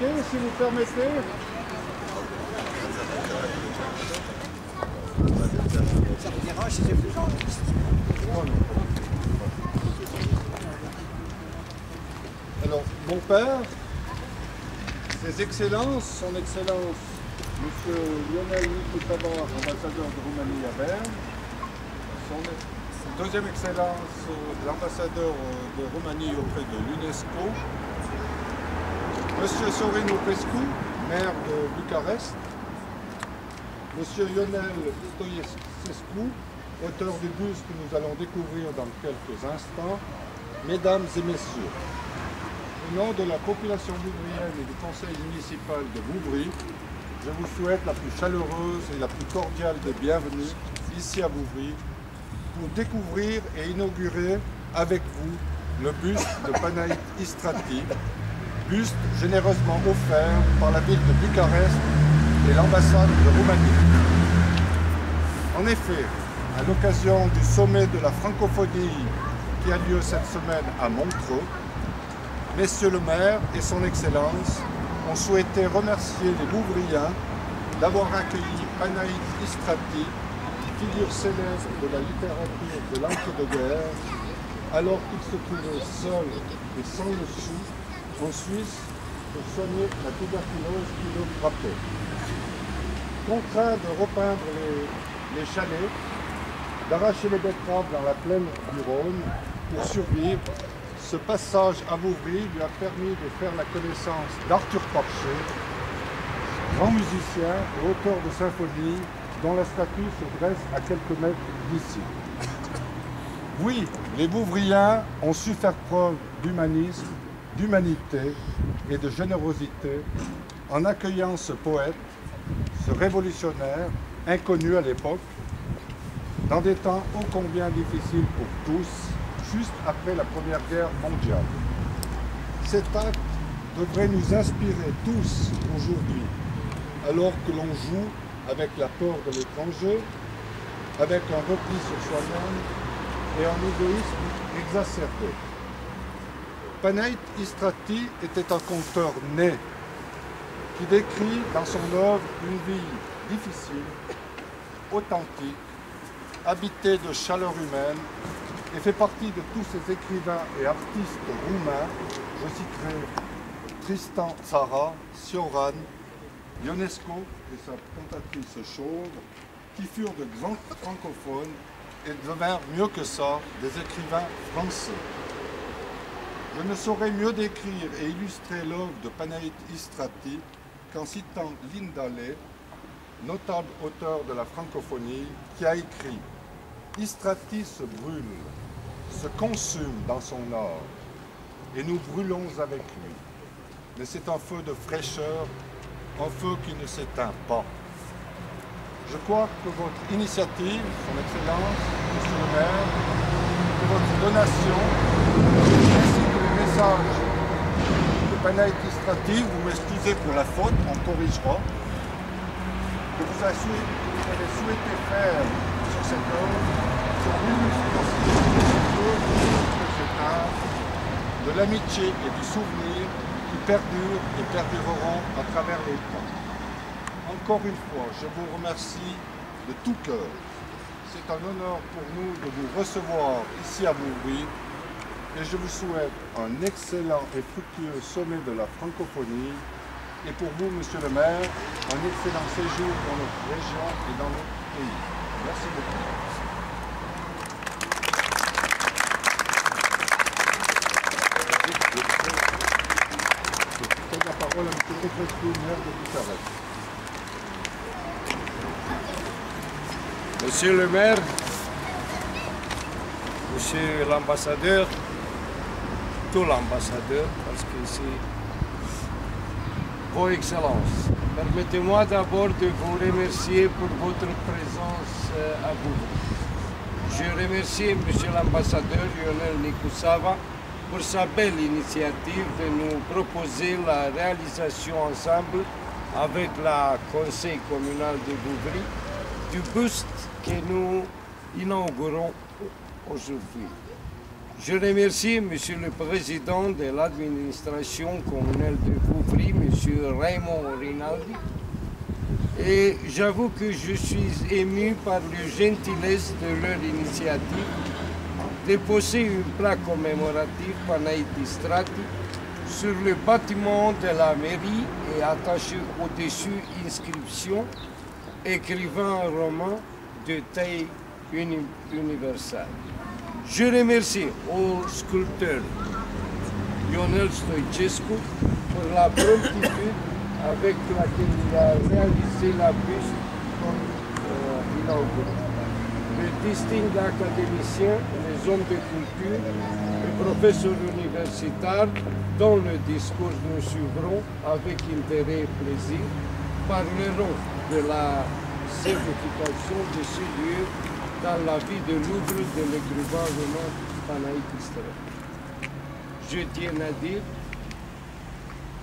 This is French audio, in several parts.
expliquer, si vous permettez? Alors, mon père, Ses Excellences, Son Excellence, M. Lionel Nicolae, ambassadeur de Roumanie à Berne, Son Deuxième Excellence, l'ambassadeur de Roumanie auprès de l'UNESCO, M. Sorin Popescu, maire de Bucarest, M. Lionel Stoiescu, auteur du buste que nous allons découvrir dans quelques instants, Mesdames et Messieurs, au nom de la population bouvrienne et du conseil municipal de Vouvry, je vous souhaite la plus chaleureuse et la plus cordiale des bienvenues ici à Vouvry pour découvrir et inaugurer avec vous le buste de Panaït Istrati, buste généreusement offert par la ville de Bucarest et l'ambassade de Roumanie. En effet, à l'occasion du sommet de la francophonie qui a lieu cette semaine à Montreux, Messieurs le maire et son Excellence ont souhaité remercier les Vouvriens d'avoir accueilli Panaït Istrati, figure célèbre de la littérature de l'entre-deux-guerres, alors qu'il se trouvait seul et sans le sou en Suisse pour soigner la tuberculose qui le frappait. Contraint de repeindre les chalets, d'arracher les betteraves dans la plaine du Rhône pour survivre, ce passage à Vouvry lui a permis de faire la connaissance d'Arthur Porcher, grand musicien et auteur de symphonies dont la statue se dresse à quelques mètres d'ici. Oui, les Vouvriens ont su faire preuve d'humanisme, d'humanité et de générosité en accueillant ce poète, ce révolutionnaire, inconnu à l'époque, dans des temps ô combien difficiles pour tous, juste après la Première Guerre mondiale. Cet acte devrait nous inspirer tous aujourd'hui, alors que l'on joue avec la peur de l'étranger, avec un repli sur soi-même et un égoïsme exacerbé. Panaït Istrati était un conteur né qui décrit dans son œuvre une vie difficile, authentique, habitée de chaleur humaine et fait partie de tous ces écrivains et artistes roumains, je citerai Tristan Tzara, Cioran, Ionesco et sa cantatrice chauve, qui furent de grands francophones et devinrent mieux que ça des écrivains français. Je ne saurais mieux décrire et illustrer l'œuvre de Panaït Istrati qu'en citant Linda Lay, notable auteur de la francophonie, qui a écrit « Istrati se brûle, se consume dans son art, et nous brûlons avec lui. Mais c'est un feu de fraîcheur, un feu qui ne s'éteint pas. » Je crois que votre initiative, Son Excellence, Monsieur le maire, que votre donation, ainsi que le message de Panaït Istrati, vous m'excusez pour la faute, on corrigera, que vous avez souhaité faire sur cette œuvre, sont venus de l'amitié et du souvenir qui perdurent et perdureront à travers les temps. Encore une fois, je vous remercie de tout cœur. C'est un honneur pour nous de vous recevoir ici à Vouvry et je vous souhaite un excellent et fructueux sommet de la francophonie et pour vous, Monsieur le maire, un excellent séjour dans notre région et dans notre pays. Merci beaucoup. Je donne la parole à M. Popescu, maire de Bucarest. Monsieur le maire, Monsieur l'ambassadeur, tout l'ambassadeur, parce que c'est Vos Excellences, permettez-moi d'abord de vous remercier pour votre présence à vous. Je remercie Monsieur l'ambassadeur Lionel Nicolae pour sa belle initiative de nous proposer la réalisation ensemble avec le Conseil communal de Vouvry du buste que nous inaugurons aujourd'hui. Je remercie Monsieur le Président de l'administration communale de Vouvry, Monsieur Raymond Rinaldi, et j'avoue que je suis ému par la gentillesse de leur initiative de poser une plaque commémorative Panaïtis Strati sur le bâtiment de la mairie et attacher au-dessus inscription écrivain roman de taille universelle. Je remercie au sculpteur Ionel Stoicescu pour la promptitude avec laquelle il a réalisé la buste inaugurée. Le distingué académicien, les hommes de culture, les professeurs universitaires, dont le discours nous suivront avec intérêt et plaisir, parleront de la signification de ce lieu dans la vie de l'ouvre de l'écrivain roman Panaïtis Strati. Je tiens à dire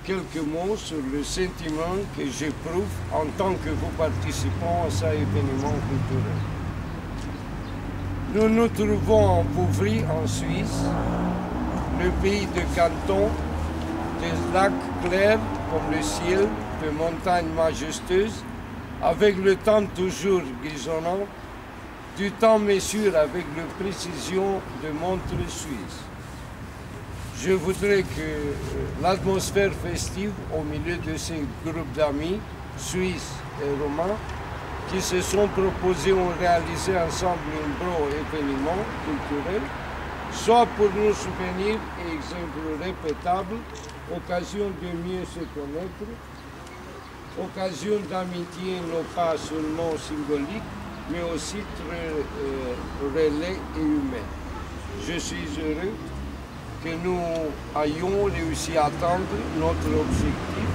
quelques mots sur le sentiment que j'éprouve en tant que vous participants à cet événement culturel. Nous nous trouvons en Vouvry, en Suisse, le pays de Canton, des lacs clairs comme le ciel, de montagnes majestueuses, avec le temps toujours grisonnant, du temps mesure avec la précision de montre suisse. Je voudrais que l'atmosphère festive au milieu de ces groupes d'amis suisses et romains qui se sont proposés ou réalisé ensemble un beau événement culturel, soit pour nos souvenirs et exemples répétables, occasion de mieux se connaître, occasion d'amitié non pas seulement symbolique, mais aussi très relais et humain. Je suis heureux que nous ayons réussi à atteindre notre objectif,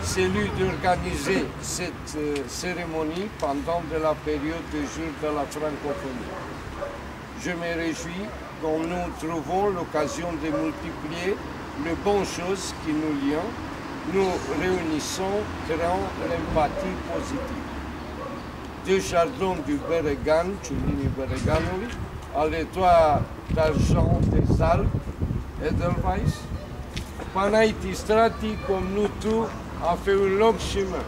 celui d'organiser cette cérémonie pendant la période de jour de la francophonie. Je me réjouis quand nous trouvons l'occasion de multiplier les bonnes choses qui nous lient, nous réunissons, créant l'empathie positive. Deux chardons du Beregan, Ciullini Bereganului, à l'étoile d'argent des Alpes, Edelweiss. Panaïtis Strati, comme nous tous, a fait un long chemin.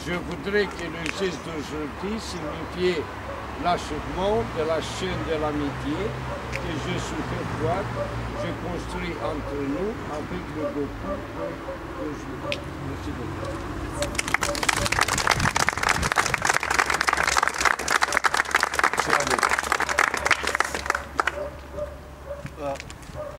Je voudrais que le geste d'aujourd'hui signifiait l'achèvement de la chaîne de l'amitié que je souhaite voir, je construis entre nous avec le beaucoup d'aujourd'hui. Merci beaucoup.